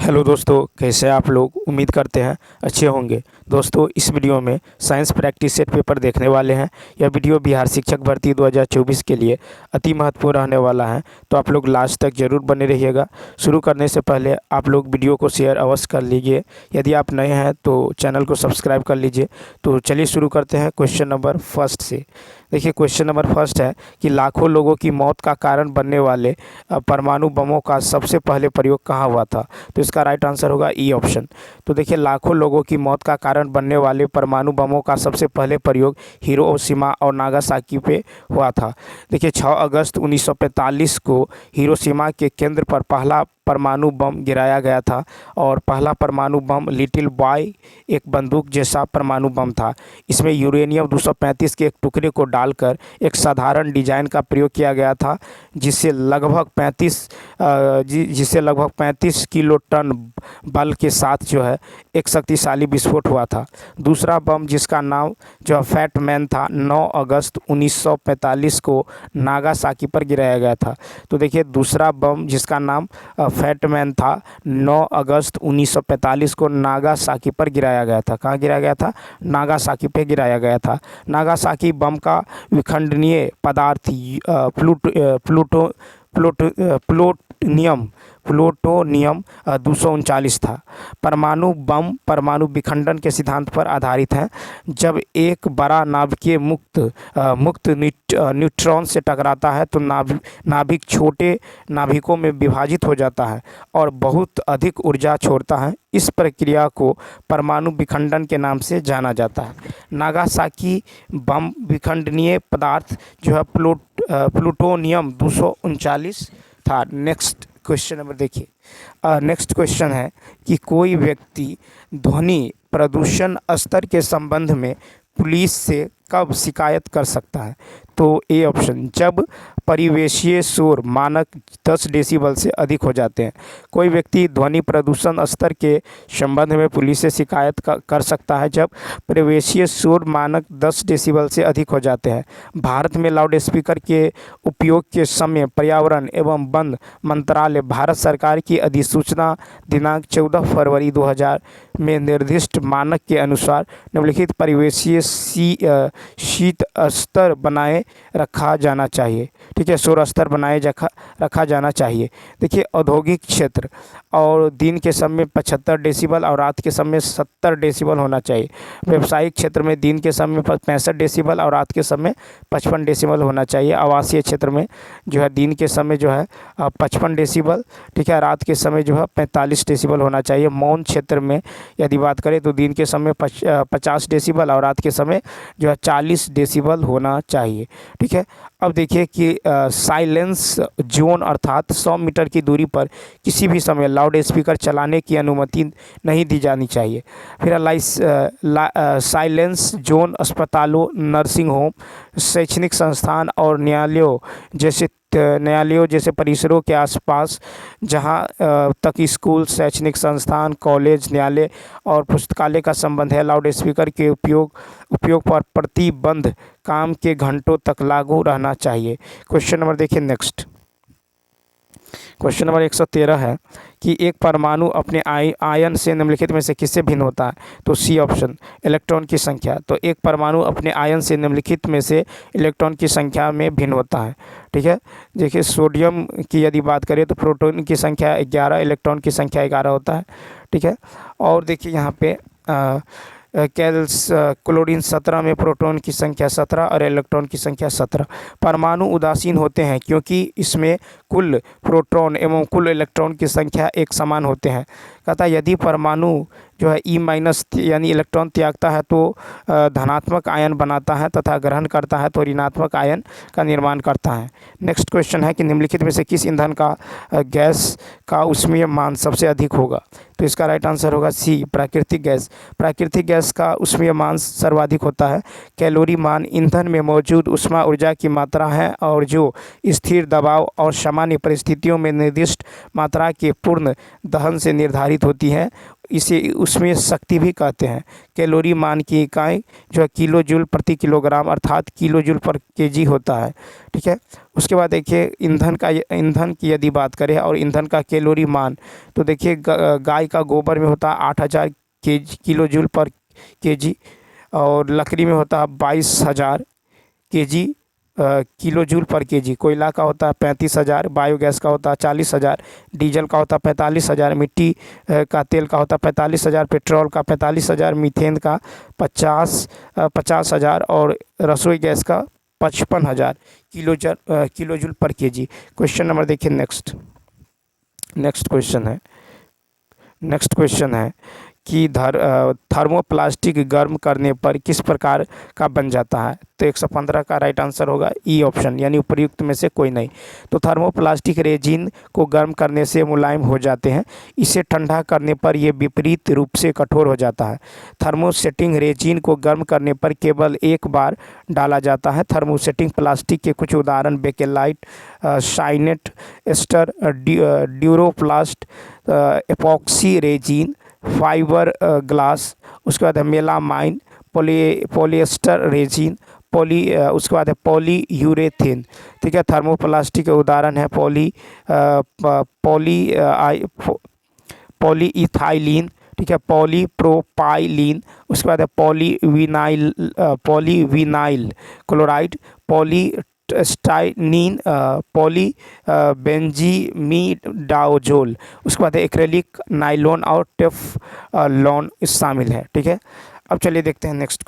Hello दोस्तों, कैसे आप लोग? उम्मीद करते हैं अच्छे होंगे। दोस्तों, इस वीडियो में साइंस प्रैक्टिस सेट पेपर देखने वाले हैं। यह वीडियो बिहार शिक्षक भर्ती 2024 के लिए अति महत्वपूर्ण रहने वाला है, तो आप लोग लास्ट तक जरूर बने रहिएगा। शुरू करने से पहले आप लोग वीडियो को शेयर अवश्य कर लीजिए। यदि आप नए हैं तो चैनल को सब्सक्राइब कर लीजिए। तो चलिए शुरू करते हैं क्वेश्चन नंबर फर्स्ट से। देखिए, क्वेश्चन नंबर फर्स्ट है कि लाखों लोगों की मौत का कारण बनने वाले परमाणु बमों का सबसे पहले प्रयोग कहाँ हुआ था? तो इसका राइट आंसर होगा ई ऑप्शन। तो देखिए, लाखों लोगों की मौत का कारण बनने वाले परमाणु बमों का सबसे पहले प्रयोग हिरोशिमा और नागासाकी पे हुआ था। देखिए, 6 अगस्त 1945 को हिरोशिमा के केंद्र पर पहला परमाणु बम गिराया गया था और पहला परमाणु बम लिटिल बॉय एक बंदूक जैसा परमाणु बम था। इसमें यूरेनियम 235 के एक टुकड़े को डालकर एक साधारण डिजाइन का प्रयोग किया गया था, जिससे लगभग 35 किलो टन बल के साथ जो है एक शक्तिशाली विस्फोट हुआ था। दूसरा बम, जिसका नाम जो फैट मैन था, 9 अगस्त 1945 को नागासाकी पर गिराया गया था। तो देखिए, दूसरा बम जिसका नाम फैट मैन था, 9 अगस्त 1945 को नागासाकी पर गिराया गया था। कहाँ गिराया गया था? नागासाकी पे गिराया गया था। नागासाकी बम का विखंडनीय पदार्थ प्लूटोनियम 239 था। परमाणु बम परमाणु विखंडन के सिद्धांत पर आधारित है। जब एक बड़ा नाभिकीय मुक्त न्यूट्रॉन से टकराता है तो नाभिक छोटे नाभिकों में विभाजित हो जाता है और बहुत अधिक ऊर्जा छोड़ता है। इस प्रक्रिया को परमाणु विखंडन के नाम से जाना जाता है। नागासाकी बम विखंडनीय पदार्थ जो है प्लूटोनियम 239 था। नेक्स्ट क्वेश्चन नंबर देखिए। नेक्स्ट क्वेश्चन है कि कोई व्यक्ति ध्वनि प्रदूषण स्तर के संबंध में पुलिस से कब शिकायत कर सकता है? तो ए ऑप्शन, जब परिवेशीय शोर मानक 10 डेसिबल से अधिक हो जाते हैं। कोई व्यक्ति ध्वनि प्रदूषण स्तर के संबंध में पुलिस से शिकायत कर सकता है जब परिवेशीय शोर मानक 10 डेसिबल से अधिक हो जाते हैं। भारत में लाउड स्पीकर के उपयोग के समय पर्यावरण एवं वन मंत्रालय भारत सरकार की अधिसूचना दिनांक 14 फरवरी 2000 में निर्दिष्ट मानक के अनुसार निम्नलिखित परिवेशीय शीत स्तर बनाए रखा जाना चाहिए। ठीक है, शोर स्तर बनाए रखा जाना चाहिए। देखिए, औद्योगिक क्षेत्र और दिन के समय 75 डेसिबल और रात के समय 70 डेसिबल होना चाहिए। व्यावसायिक क्षेत्र में दिन के समय 65 डेसिबल और रात के समय 55 डेसिबल होना चाहिए। आवासीय क्षेत्र में जो है दिन के समय जो है 55 डेसिबल, ठीक है, रात के समय जो है 45 डेसिबल होना चाहिए। मौन क्षेत्र में यदि बात करें तो दिन के समय 50 डेसिबल और रात के समय जो है 40 डेसिबल होना चाहिए। ठीक है, अब देखिए कि साइलेंस जोन अर्थात 100 मीटर की दूरी पर किसी भी समय लाउड स्पीकर चलाने की अनुमति नहीं दी जानी चाहिए। फिर साइलेंस जोन अस्पतालों, नर्सिंग होम, शैक्षणिक संस्थान और न्यायालयों जैसे परिसरों के आसपास जहां तक स्कूल, शैक्षणिक संस्थान, कॉलेज, न्यायालय और पुस्तकालय का संबंध है, लाउड स्पीकर के उपयोग पर प्रतिबंध काम के घंटों तक लागू रहना चाहिए। क्वेश्चन नंबर देखिए नेक्स्ट। क्वेश्चन नंबर 113 है कि एक परमाणु अपने आयन से निम्नलिखित में से किससे भिन्न होता है? तो सी ऑप्शन, इलेक्ट्रॉन की संख्या। तो एक परमाणु अपने आयन से निम्नलिखित में से इलेक्ट्रॉन की संख्या में भिन्न होता है। ठीक है, देखिए, सोडियम की यदि बात करें तो प्रोटॉन की संख्या 11, इलेक्ट्रॉन की संख्या 11 होता है। ठीक है, और देखिए यहाँ पे क्लोरीन 17 में प्रोटॉन की संख्या 17 और इलेक्ट्रॉन की संख्या 17। परमाणु उदासीन होते हैं क्योंकि इसमें कुल प्रोटॉन एवं कुल इलेक्ट्रॉन की संख्या एक समान होते हैं। कहता है यदि परमाणु जो है E- यानी इलेक्ट्रॉन त्यागता है तो धनात्मक आयन बनाता है तथा ग्रहण करता है तो ऋणात्मक आयन का निर्माण करता है। नेक्स्ट क्वेश्चन है कि निम्नलिखित में से किस ईंधन का गैस का ऊष्मीय मान सबसे अधिक होगा? तो इसका राइट आंसर होगा सी, प्राकृतिक गैस। प्राकृतिक गैस का ऊष्मीय मान सर्वाधिक होता है। कैलोरी मान ईंधन में मौजूद ऊष्मा ऊर्जा की मात्रा है और जो स्थिर दबाव और सामान्य परिस्थितियों में निर्दिष्ट मात्रा के पूर्ण दहन से निर्धारित होती है। इसे उसमें शक्ति भी कहते हैं। कैलोरी मान की इकाई जो है किलो जूल प्रति किलोग्राम अर्थात किलो जूल पर केजी होता है। ठीक है, उसके बाद देखिए ईंधन की यदि बात करें और ईंधन का कैलोरी मान, तो देखिए गाय का गोबर में होता है 8000 किलो जूल पर केजी, और लकड़ी में होता है 22000 केजी किलो जूल पर केजी। कोयला का होता है 35,000, बायोगैस का होता है 40,000, डीजल का होता है 45,000, मिट्टी का तेल का होता है 45,000, पेट्रोल का 45,000, मीथेन का 50,000 और रसोई गैस का 55,000 किलो जूल पर केजी। क्वेश्चन नंबर देखिए नेक्स्ट क्वेश्चन है कि थर्मोप्लास्टिक गर्म करने पर किस प्रकार का बन जाता है। तो 115 का राइट आंसर होगा ई ऑप्शन, यानी उपर्युक्त में से कोई नहीं। तो थर्मोप्लास्टिक रेजिन को गर्म करने से मुलायम हो जाते हैं, इसे ठंडा करने पर ये विपरीत रूप से कठोर हो जाता है। थर्मोसेटिंग रेजिन को गर्म करने पर केवल एक बार डाला जाता है। थर्मोसेटिंग प्लास्टिक के कुछ उदाहरण bakelite, cyanate ester, duroplast, epoxy resin, fibre glass, उसके बाद है मेलामाइन, पॉलिएस्टर रेजिन, उसके बाद है पॉलीयूरेथेन। ठीक है, थर्मोप्लास्टिक के उदाहरण है पॉलीइथाइलिन, ठीक है, पॉलीप्रोपाइलिन, उसके बाद है पॉलीविनाइल क्लोराइड, पॉलीस्टाइनिन, बेंजीमीडाओजोल, उसके बाद एक्रेलिक, नाइलॉन और टेफ्लॉन शामिल है। ठीक है, अब चलिए देखते हैं नेक्स्ट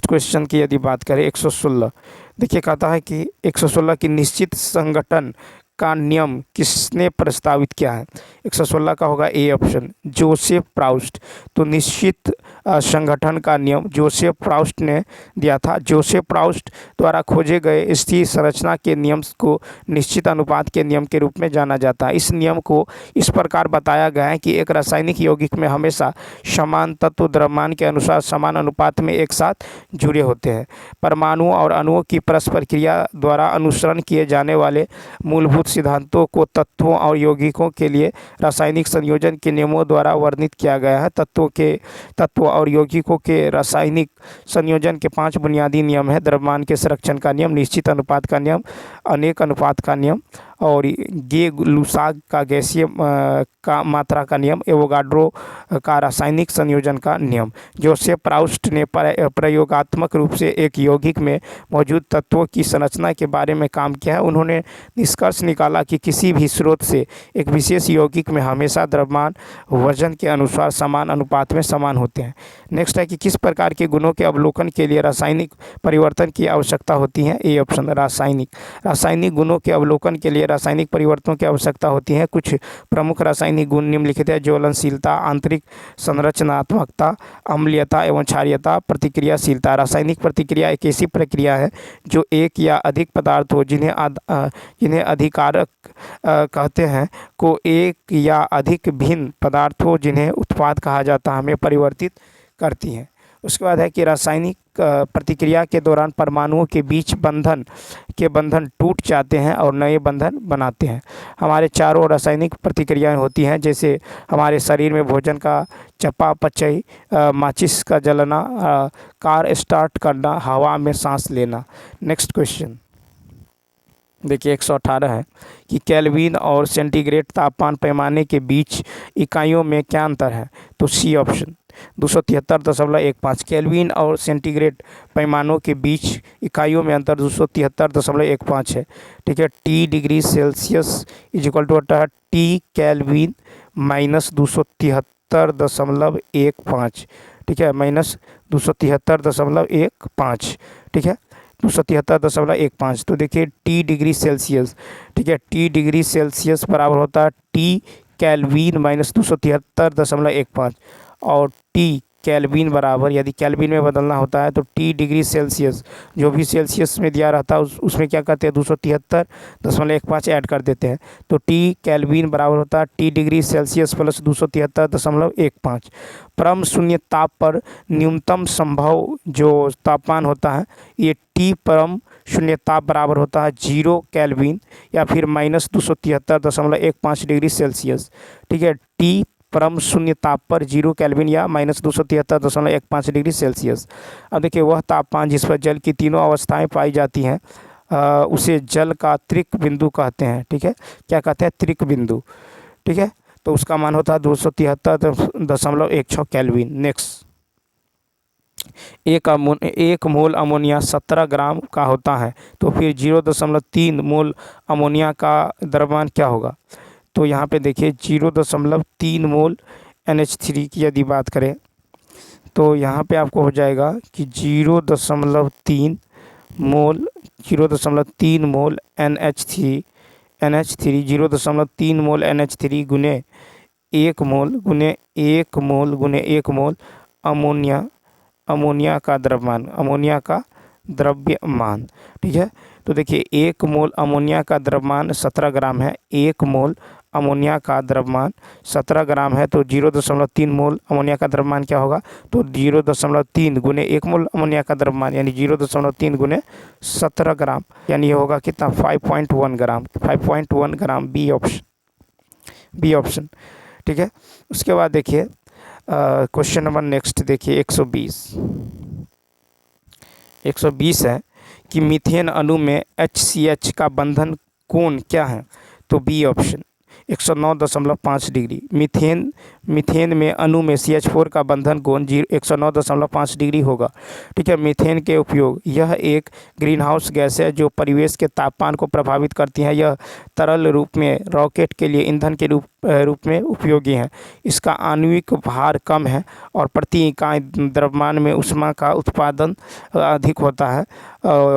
क्वेश्चन की यदि बात करें 116। देखिए कहता है कि 116 की निश्चित संगठन का नियम किसने प्रस्तावित किया है। 116 का होगा ए ऑप्शन, जोसेफ प्राउस्ट। तो निश्चित संगठन का नियम जोसेफ प्राउस्ट ने दिया था। जोसेफ प्राउस्ट द्वारा खोजे गए स्थिर संरचना के नियम को निश्चित अनुपात के नियम के रूप में जाना जाता है। इस नियम को इस प्रकार बताया गया है कि एक रासायनिक यौगिक में हमेशा समान तत्व द्रव्यमान के अनुसार समान अनुपात में एक साथ जुड़े होते हैं। परमाणुओं और अणुओं की परस्पर क्रिया द्वारा अनुसरण किए जाने वाले मूलभूत सिद्धांतों को तत्वों और यौगिकों के लिए रासायनिक संयोजन के नियमों द्वारा वर्णित किया गया है। तत्वों और यौगिकों के रासायनिक संयोजन के 5 बुनियादी नियम हैं। द्रव्यमान के संरक्षण का नियम, निश्चित अनुपात का नियम, अनेक अनुपात का नियम, और गे-लुसाग का गैसीय का मात्रा का नियम, एवोगाड्रो का रासायनिक संयोजन का नियम। जोसेफ प्राउस्ट ने प्रयोगात्मक रूप से एक यौगिक में मौजूद तत्वों की संरचना के बारे में काम किया है। उन्होंने निष्कर्ष निकाला कि किसी भी स्रोत से एक विशेष यौगिक में हमेशा द्रव्यमान वजन के अनुसार समान अनुपात में समान होते हैं। नेक्स्ट है कि किस प्रकार के गुणों के अवलोकन के लिए रासायनिक परिवर्तन की आवश्यकता होती है। ए ऑप्शन, रासायनिक गुणों के अवलोकन के लिए रासायनिक परिवर्तनों की आवश्यकता होती है। कुछ प्रमुख रासायनिक गुण निम्नलिखित है: ज्वलनशीलता, आंतरिक संरचनात्मकता, अम्लीयता एवं क्षारीयता, प्रतिक्रियाशीलता। रासायनिक प्रतिक्रिया एक ऐसी प्रक्रिया है जो एक या अधिक पदार्थ हो जिन्हें अधिकारक कहते हैं को एक या अधिक भिन्न पदार्थों जिन्हें उत्पाद कहा जाता है में परिवर्तित करती हैं। उसके बाद है कि रासायनिक प्रतिक्रिया के दौरान परमाणुओं के बीच बंधन टूट जाते हैं और नए बंधन बनाते हैं। हमारे चारों रासायनिक प्रतिक्रियाएं होती हैं, जैसे हमारे शरीर में भोजन का चयापचय, माचिस का जलना, कार स्टार्ट करना, हवा में सांस लेना। नेक्स्ट क्वेश्चन देखिए 118 है कि केल्विन और सेंटीग्रेड तापमान पैमाने के बीच इकाइयों में क्या अंतर है। तो सी ऑप्शन, 273.15। केल्विन और सेंटीग्रेड पैमानों के बीच इकाइयों में अंतर 273.15 है। ठीक है, T degree Celsius is equal to होता है टी केल्विन माइनस 273.15। ठीक है, माइनस 273.15। ठीक है, 273.15। तो देखिए टी डिग्री सेल्सियस, ठीक है, टी डिग्री सेल्सियस बराबर होता है टी केल्विन माइनस 273.15, और टी केल्विन बराबर, यदि केल्विन में बदलना होता है तो टी डिग्री सेल्सियस, जो भी सेल्सियस में दिया रहता है उसमें क्या करते हैं 273.15 ऐड कर देते हैं। तो टी केल्विन बराबर होता है टी डिग्री सेल्सियस प्लस 273.15। परम शून्य ताप पर न्यूनतम संभव जो तापमान होता है ये टी परम शून्य ताप बराबर होता है 0 केल्विन या फिर -273.15 डिग्री सेल्सियस। ठीक है, टी परम शून्य ताप पर 0 केल्विन या -273.15 डिग्री सेल्सियस। अब देखिए वह तापमान जिस पर जल की तीनों अवस्थाएं पाई जाती हैं उसे जल का त्रिक बिंदु कहते हैं। ठीक है, क्या कहते हैं? त्रिक बिंदु। ठीक है, तो उसका मान होता है 273.16 केल्विन। नेक्स्ट, एक मोल अमोनिया 17 ग्राम का होता है, तो फिर 0.3 मोल अमोनिया का द्रव्यमान क्या होगा? तो यहाँ पे देखिए 0.3 मोल NH3 की यदि बात करें तो यहाँ पे आपको हो जाएगा कि 0.3 मोल 0.3 मोल NH3 0.3 मोल NH3 गुने 1 मोल गुने 1 मोल गुने 1 मोल अमोनिया का द्रव्यमान। ठीक है, तो देखिए 1 मोल अमोनिया का द्रव्यमान 17 ग्राम है। 1 मोल अमोनिया का द्रव्यमान 17 ग्राम है, तो 0.3 मोल अमोनिया का द्रव्यमान क्या होगा? तो 0.3 गुने 1 मोल अमोनिया का द्रव्यमान यानी 0.3 गुने 17 ग्राम, यानी ये होगा कितना? 5.1 ग्राम। 5.1 ग्राम, बी ऑप्शन। ठीक है, उसके बाद देखिए क्वेश्चन नंबर नेक्स्ट देखिए 120 है कि मीथेन अणु में HCH का बंधन कोण क्या है? तो बी ऑप्शन 109.5 डिग्री। मीथेन में अणु में CH4 का बंधन कोण 109.5 डिग्री होगा। ठीक है, मीथेन के उपयोग, यह एक ग्रीनहाउस गैस है जो परिवेश के तापमान को प्रभावित करती है। यह तरल रूप में रॉकेट के लिए ईंधन के रूप में उपयोगी है। इसका आणविक भार कम है और प्रति इकाई द्रव्यमान में ऊष्मा का उत्पादन अधिक होता है।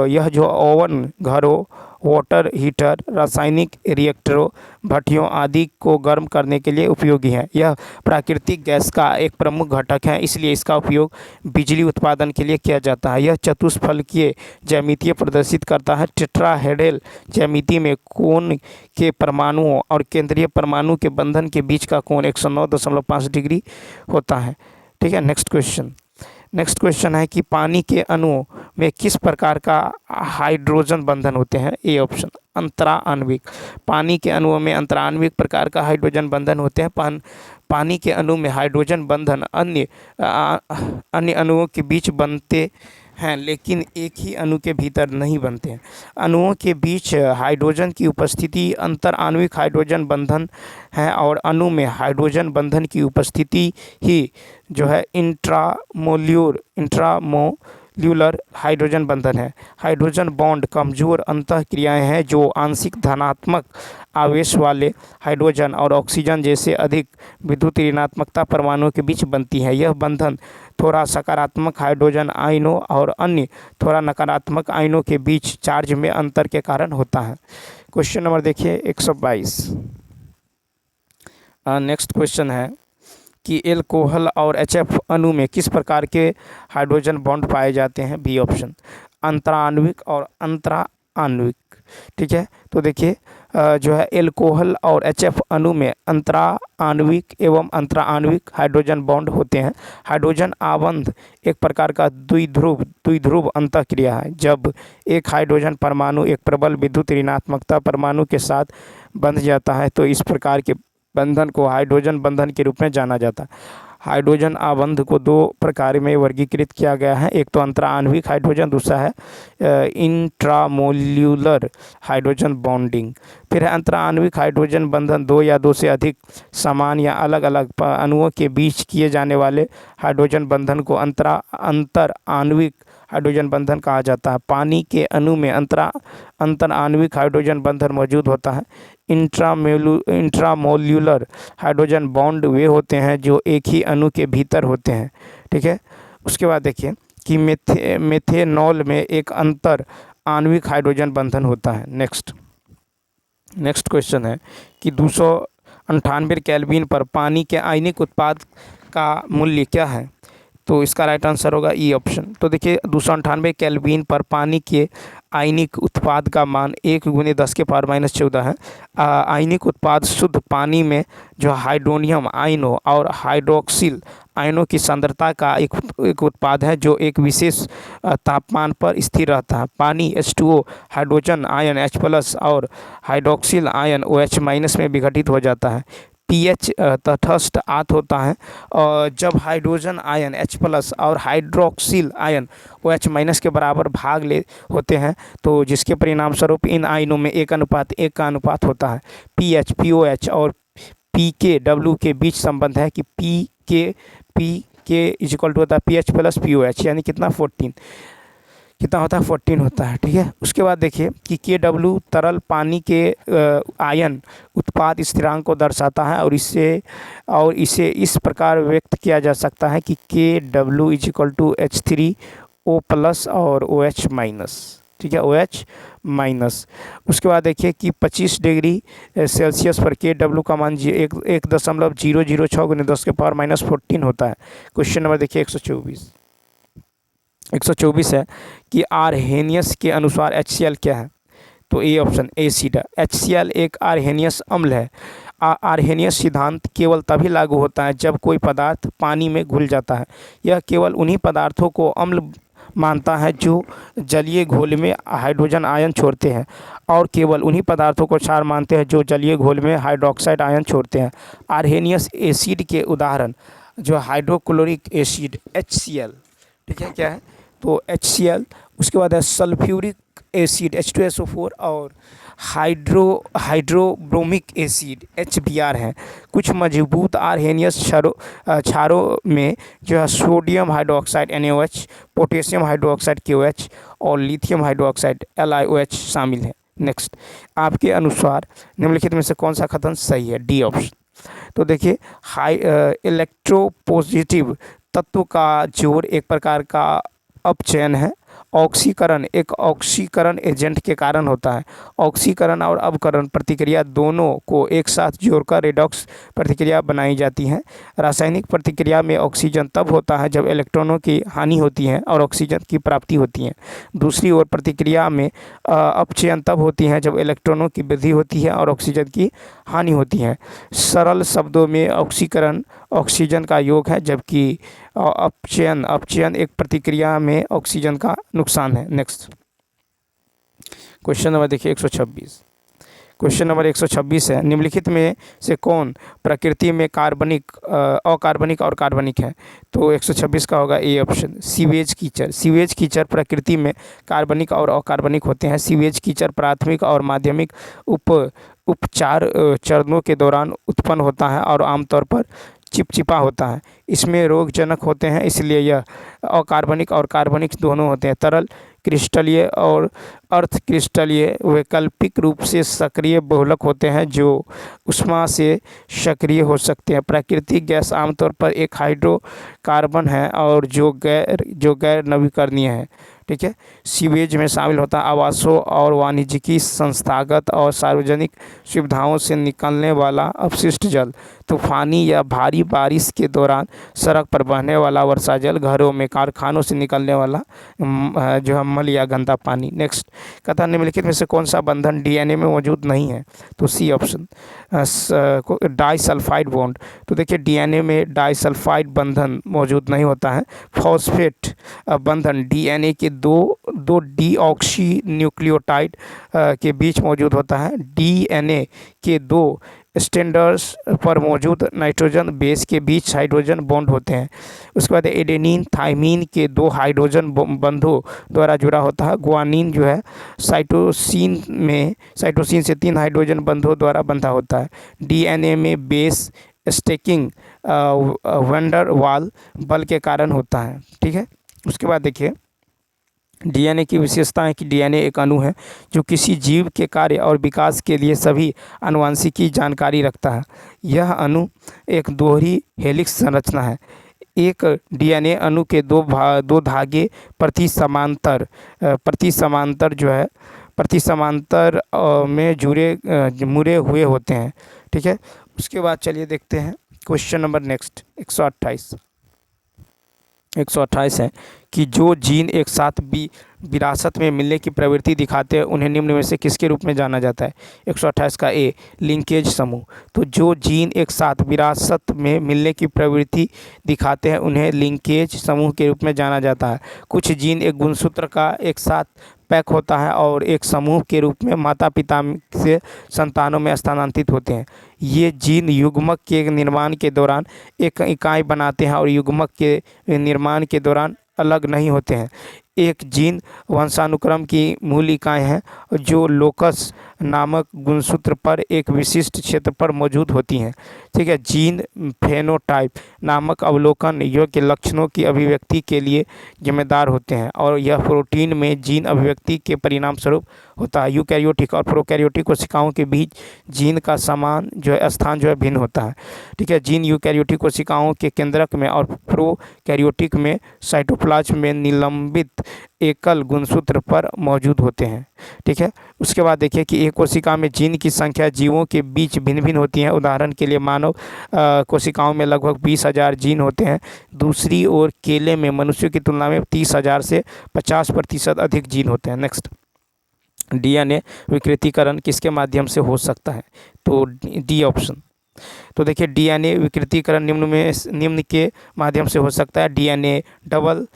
यह जो ओवन, घरों, वाटर हीटर, रासायनिक रिएक्टरों, भट्टियों आदि को गर्म करने के लिए उपयोगी है। यह प्राकृतिक गैस का एक प्रमुख घटक है, इसलिए इसका उपयोग बिजली उत्पादन के लिए किया जाता है। यह चतुष्फलकीय ज्यामिति प्रदर्शित करता है। टेट्राहेड्रल ज्यामिति में कोण के परमाणुओं और केंद्रीय परमाणु के बंधन के बीच का कोण 109.5 डिग्री होता है। ठीक है, नेक्स्ट क्वेश्चन है कि पानी के अणुओं में किस प्रकार का हाइड्रोजन बंधन होते हैं? ए ऑप्शन अंतराण्विक। पानी के अणुओं में अंतराण्विक प्रकार का हाइड्रोजन बंधन होते हैं। पानी के अणु में हाइड्रोजन बंधन अन्य अणुओं के बीच बनते हैं, लेकिन एक ही अणु के भीतर नहीं बनते हैं। अणुओं के बीच हाइड्रोजन की उपस्थिति अंतराण्विक हाइड्रोजन बंधन है और अणु में हाइड्रोजन बंधन की उपस्थिति ही जो है इंट्रामोल्यूलर हाइड्रोजन बंधन है। हाइड्रोजन बॉन्ड कमजोर अंतःक्रियाएं हैं जो आंशिक धनात्मक आवेश वाले हाइड्रोजन और ऑक्सीजन जैसे अधिक विद्युत ऋणात्मकता परमाणुओं के बीच बनती है। यह बंधन थोड़ा सकारात्मक हाइड्रोजन आयनों और अन्य थोड़ा नकारात्मक आयनों के बीच चार्ज में अंतर के कारण होता है। क्वेश्चन नंबर देखिए 122। नेक्स्ट क्वेश्चन है कि एल्कोहल और HF अणु में किस प्रकार के हाइड्रोजन बॉन्ड पाए जाते हैं? बी ऑप्शन अंतराण्विक और अंतराण्विक। ठीक है, तो देखिए जो है एल्कोहल और HF अणु में अंतराण्विक एवं अंतराण्विक हाइड्रोजन बॉन्ड होते हैं। हाइड्रोजन आबंध एक प्रकार का द्विध्रुव अंतःक्रिया है। जब एक हाइड्रोजन परमाणु एक प्रबल विद्युत ऋणात्मकता परमाणु के साथ बंध जाता है तो इस प्रकार के बंधन को हाइड्रोजन बंधन के रूप में जाना जाता है। हाइड्रोजन आबंध को दो प्रकार में वर्गीकृत किया गया है, एक तो अंतराण्विक हाइड्रोजन, दूसरा है इंट्रामोल्यूलर हाइड्रोजन बॉन्डिंग। फिर है अंतराण्विक हाइड्रोजन बंधन, दो या दो से अधिक समान या अलग अलग अणुओं के बीच किए जाने वाले हाइड्रोजन बंधन को अंतराण्विक हाइड्रोजन बंधन कहा जाता है। पानी के अणु में अंतराण्विक हाइड्रोजन बंधन मौजूद होता है। इंट्रामोल्यूलर हाइड्रोजन बॉन्ड वे होते हैं जो एक ही अणु के भीतर होते हैं। ठीक है, उसके बाद देखिए कि मेथेनॉल में एक अंतर आणविक हाइड्रोजन बंधन होता है। नेक्स्ट क्वेश्चन है कि 298 केल्विन पर पानी के आयनिक उत्पाद का मूल्य क्या है? तो इसका राइट आंसर होगा ई ऑप्शन। तो देखिए 298 केल्विन पर पानी के आयनिक उत्पाद का मान 1 × 10⁻⁻14 है। आयनिक उत्पाद शुद्ध पानी में जो हाइड्रोनियम आयनों और हाइड्रोक्सिल आयनों की सांद्रता का एक उत्पाद है जो एक विशेष तापमान पर स्थिर रहता है। पानी H2O हाइड्रोजन आयन H+ और हाइड्रोक्सिल आयन OH- में विघटित हो जाता है। pH तटस्थ आत होता है और जब हाइड्रोजन आयन H+ और हाइड्रोक्सिल आयन OH- के बराबर भाग ले होते हैं तो जिसके परिणाम स्वरूप इन आयनों में 1:1 का अनुपात होता है। pH POH और pKw के बीच संबंध है कि पी इक्वल टू होता है pH + POH, यानी कितना 14 कितना होता है 14 होता है। ठीक है, उसके बाद देखिए कि KW तरल पानी के आयन उत्पाद स्थिरांक को दर्शाता है और इसे इस प्रकार व्यक्त किया जा सकता है कि KW = H3O+ और OH-। ठीक है, OH-। उसके बाद देखिए कि 25 डिग्री सेल्सियस पर KW का मान 1.006 × 10⁻⁻14 होता है। क्वेश्चन नंबर देखिए 124 है कि आर्हेनियस के अनुसार HCl क्या है। तो ए ऑप्शन एसिड है। HCl एक आर्हेनियस अम्ल है। आर्हेनियस सिद्धांत केवल तभी लागू होता है जब कोई पदार्थ पानी में घुल जाता है। यह केवल उन्हीं पदार्थों को अम्ल मानता है जो जलीय घोल में हाइड्रोजन आयन छोड़ते हैं और केवल उन्हीं पदार्थों को क्षार मानते हैं जो जलीय घोल में हाइड्रोक्साइड आयन छोड़ते हैं। आर्हेनियस एसिड के उदाहरण जो हाइड्रोक्लोरिक एसिड HCl, ठीक है क्या है, तो HCl। उसके बाद है सल्फ्यूरिक एसिड H2SO4 और हाइड्रोब्रोमिक एसिड HBr है। कुछ मजबूत आर्हेनियस क्षारों में जो है sodium hydroxide NaOH, potassium hydroxide KOH और लिथियम हाइड्रोक्साइड LiOH शामिल है। नेक्स्ट, आपके अनुसार निम्नलिखित में से कौन सा कथन सही है। D option. तो देखिए इलेक्ट्रोपॉजिटिव तत्व का जोड़ एक प्रकार का अपचयन है। ऑक्सीकरण एक ऑक्सीकरण एजेंट के कारण होता है। ऑक्सीकरण और अपकरण प्रतिक्रिया दोनों को एक साथ जोड़कर रेडॉक्स प्रतिक्रिया बनाई जाती है। रासायनिक प्रतिक्रिया में ऑक्सीजन तब होता है जब इलेक्ट्रॉनों की हानि होती है और ऑक्सीजन की प्राप्ति होती है। दूसरी ओर प्रतिक्रिया में अपचयन तब होती है जब इलेक्ट्रॉनों की वृद्धि होती है और ऑक्सीजन की हानि होती है। सरल शब्दों में ऑक्सीकरण ऑक्सीजन का योग है जबकि अपचयन एक प्रतिक्रिया में ऑक्सीजन का नुकसान है। नेक्स्ट, क्वेश्चन नंबर देखिए 126। क्वेश्चन नंबर 126 है, निम्नलिखित में से कौन प्रकृति में कार्बनिक अकार्बनिक और कार्बनिक है। तो 126 का होगा ए ऑप्शन सीवेज कीचड़। सीवेज कीचड़ प्रकृति में कार्बनिक और अकार्बनिक होते हैं। सीवेज कीचड़ प्राथमिक और माध्यमिक उपचार चरणों के दौरान उत्पन्न होता है और आमतौर पर चिपचिपा होता है। इसमें रोगजनक होते हैं, इसलिए यह अकार्बनिक और कार्बनिक दोनों होते हैं। तरल क्रिस्टलीय और अर्ध क्रिस्टलीय वैकल्पिक रूप से सक्रिय बहुलक होते हैं जो ऊष्मा से सक्रिय हो सकते हैं। प्राकृतिक गैस आमतौर पर एक हाइड्रोकार्बन है और जो गैर नवीकरणीय है। ठीक है, सीवेज में शामिल होता है आवासों और वाणिज्यिक संस्थागत और सार्वजनिक सुविधाओं से निकलने वाला अपशिष्ट जल, तूफानी या भारी बारिश के दौरान सड़क पर बहने वाला वर्षा जल, घरों में कारखानों से निकलने वाला जो है मल या गंदा पानी। नेक्स्ट, कहता है निम्नलिखित में से कौन सा बंधन डीएनए में मौजूद नहीं है। तो सी ऑप्शन डाइसल्फाइड बॉन्ड। तो देखिए डीएनए में डाइसल्फाइड बंधन मौजूद नहीं होता है। फॉस्फेट बंधन डीएनए के दो डीऑक्सी न्यूक्लियोटाइड के बीच मौजूद होता है। डीएनए के दो स्टैंडर्ड्स पर मौजूद नाइट्रोजन बेस के बीच हाइड्रोजन बॉन्ड होते हैं। उसके बाद एडेनिन थाइमिन के दो हाइड्रोजन बंधों द्वारा जुड़ा होता है। गुआनिन जो है साइटोसिन से 3 हाइड्रोजन बंधों द्वारा बंधा होता है। डीएनए में बेस स्टैकिंग वैंडर वाल बल के कारण होता है। ठीक है, उसके बाद देखिए डीएनए की विशेषता है कि डीएनए एक अणु है जो किसी जीव के कार्य और विकास के लिए सभी आनुवंशिकी जानकारी रखता है। यह अणु एक दोहरी हेलिक्स संरचना है। एक डीएनए अणु के दो धागे प्रति समांतर में मुड़े हुए होते हैं। ठीक है, उसके बाद चलिए देखते हैं क्वेश्चन नंबर नेक्स्ट 128। 128 है कि जो जीन एक साथ विरासत में मिलने की प्रवृत्ति दिखाते हैं उन्हें निम्न में से किसके रूप में जाना जाता है। 128 का ए, लिंकेज समूह। तो जो जीन एक साथ विरासत में मिलने की प्रवृत्ति दिखाते हैं उन्हें लिंकेज समूह के रूप में जाना जाता है। कुछ जीन एक गुणसूत्र का एक साथ पैक होता है और एक समूह के रूप में माता पिता से संतानों में स्थानांतरित होते हैं। ये जीन युग्मक के निर्माण के दौरान एक इकाई बनाते हैं और युग्मक के निर्माण के दौरान अलग नहीं होते हैं। एक जीन वंशानुक्रम की मूल इकाई है जो लोकस नामक गुणसूत्र पर एक विशिष्ट क्षेत्र पर मौजूद होती हैं। ठीक है, जीन फेनोटाइप नामक अवलोकन योग्य लक्षणों की अभिव्यक्ति के लिए जिम्मेदार होते हैं और यह प्रोटीन में जीन अभिव्यक्ति के परिणाम स्वरूप होता है। यूकैरियोटिक और प्रोकैरियोटिक कोशिकाओं के बीच जीन का समान जो है स्थान जो है भिन्न होता है। ठीक है, जीन यूकैरियोटिक कोशिकाओं के केंद्रक में और प्रोकैरियोटिक में साइटोप्लाज्म में निलंबित एकल गुणसूत्र पर मौजूद होते हैं। ठीक है, उसके बाद देखिए कि एक कोशिका में जीन की संख्या जीवों के बीच भिन्न भिन्न होती है। उदाहरण के लिए मानव कोशिकाओं में लगभग 20,000 जीन होते हैं। दूसरी ओर केले में मनुष्यों की तुलना में 30,000 से 50% अधिक जीन होते हैं। नेक्स्ट, डीएनए विकृतीकरण किसके माध्यम से हो सकता है? तो डी ऑप्शन। तो देखिए डीएनए विकृतीकरण निम्न के माध्यम से हो सकता है। डीएनए डबल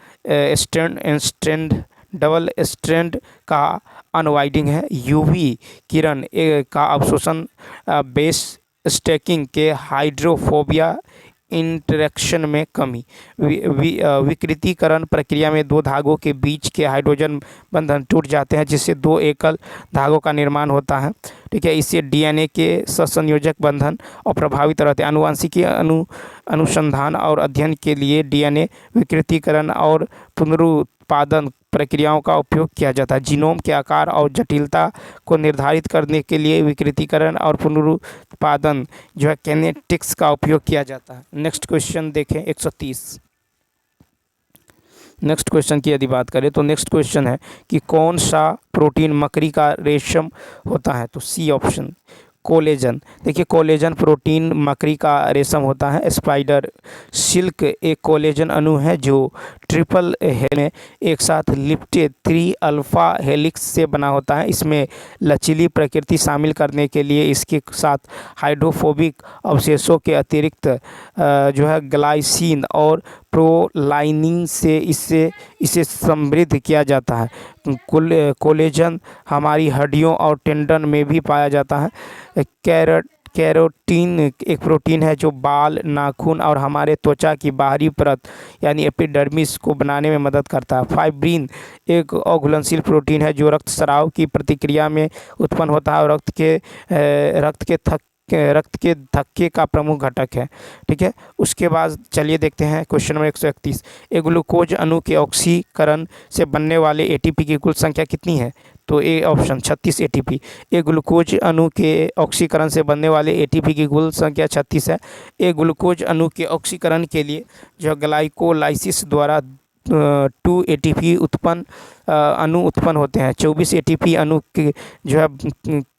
स्ट्रैंड का अनवाइडिंग है, यूवी किरण का अवशोषण, बेस स्टैकिंग के हाइड्रोफोबिया, इंटरेक्शन में कमी। विकृतीकरण प्रक्रिया में दो धागों के बीच के हाइड्रोजन बंधन टूट जाते हैं जिससे दो एकल धागों का निर्माण होता है। ठीक है, इससे डीएनए के सहसंयोजक बंधन और प्रभावित रहते हैं। आनुवंशिकी अनुसंधान और अध्ययन के लिए डीएनए विकृतीकरण और पुनरुत्पादन प्रक्रियाओं का उपयोग किया जाता है। जीनोम के आकार और जटिलता को निर्धारित करने के लिए विकृतीकरण और पुनरुत्पादन जो है कैनेटिक्स का उपयोग किया जाता है। नेक्स्ट क्वेश्चन देखें 130। नेक्स्ट क्वेश्चन की यदि बात करें तो नेक्स्ट क्वेश्चन है कि कौन सा प्रोटीन मकड़ी का रेशम होता है? तो सी ऑप्शन, कोलेजन। देखिए कोलेजन प्रोटीन मकड़ी का रेशम होता है। स्पाइडर सिल्क एक कोलेजन अणु है जो ट्रिपल हेलिक्स में एक साथ लिपटे 3 अल्फा हेलिक्स से बना होता है। इसमें लचीली प्रकृति शामिल करने के लिए इसके साथ हाइड्रोफोबिक अवशेषों के अतिरिक्त जो है ग्लाइसिन और प्रोलाइनिन से इसे समृद्ध किया जाता है। कोलेजन हमारी हड्डियों और टेंडन में भी पाया जाता है। कैरोटीन एक प्रोटीन है जो बाल, नाखून और हमारे त्वचा की बाहरी परत यानी एपिडर्मिस को बनाने में मदद करता है। फाइब्रिन एक अघुलनशील प्रोटीन है जो रक्तस्राव की प्रतिक्रिया में उत्पन्न होता है और रक्त के धक्के का प्रमुख घटक है। ठीक है, उसके बाद चलिए देखते हैं क्वेश्चन नंबर 131। एक ग्लूकोज अणु के ऑक्सीकरण से बनने वाले एटीपी की कुल संख्या कितनी है? तो ए ऑप्शन 36 एटीपी। एक ग्लूकोज अणु के ऑक्सीकरण से बनने वाले एटीपी की कुल संख्या 36 है। एक ग्लूकोज अणु के ऑक्सीकरण के लिए जो ग्लाइकोलाइसिस द्वारा 2 एटीपी अणु उत्पन्न होते हैं। 24 एटीपी अणु के जो है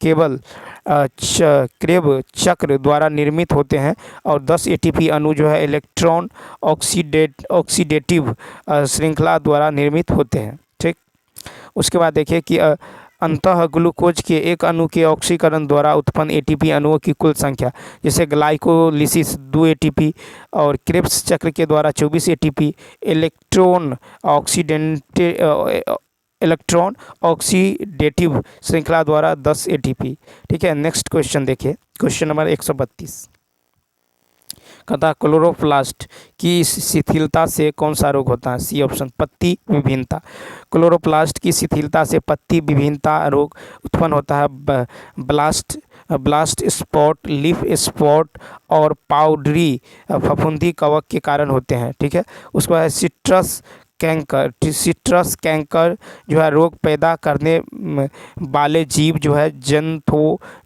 केवल क्रेब चक्र द्वारा निर्मित होते हैं और 10 एटीपी अणु जो है इलेक्ट्रॉन ऑक्सीडेटिव श्रृंखला द्वारा निर्मित होते हैं। ठीक, उसके बाद देखिए कि अंतः ग्लूकोज के एक अणु के ऑक्सीकरण द्वारा उत्पन्न एटीपी अणुओं की कुल संख्या, जैसे ग्लाइकोलिसिस 2 एटीपी और क्रेब्स चक्र के द्वारा 24 एटीपी, इलेक्ट्रॉन ऑक्सीडेटिव श्रृंखला द्वारा 10 एटीपी। ठीक है, नेक्स्ट क्वेश्चन देखिए क्वेश्चन नंबर 132। कहता क्लोरोप्लास्ट की शिथिलता से कौन सा रोग होता है? सी ऑप्शन, पत्ती विभिन्नता। क्लोरोप्लास्ट की शिथिलता से पत्ती विभिन्नता रोग उत्पन्न होता है। ब्लास्ट स्पॉट, लीफ स्पॉट और पाउडरी फफूंदी कवक के कारण होते हैं। ठीक है, उसके बाद सिट्रस कैंकर जो है रोग पैदा करने वाले जीव जो है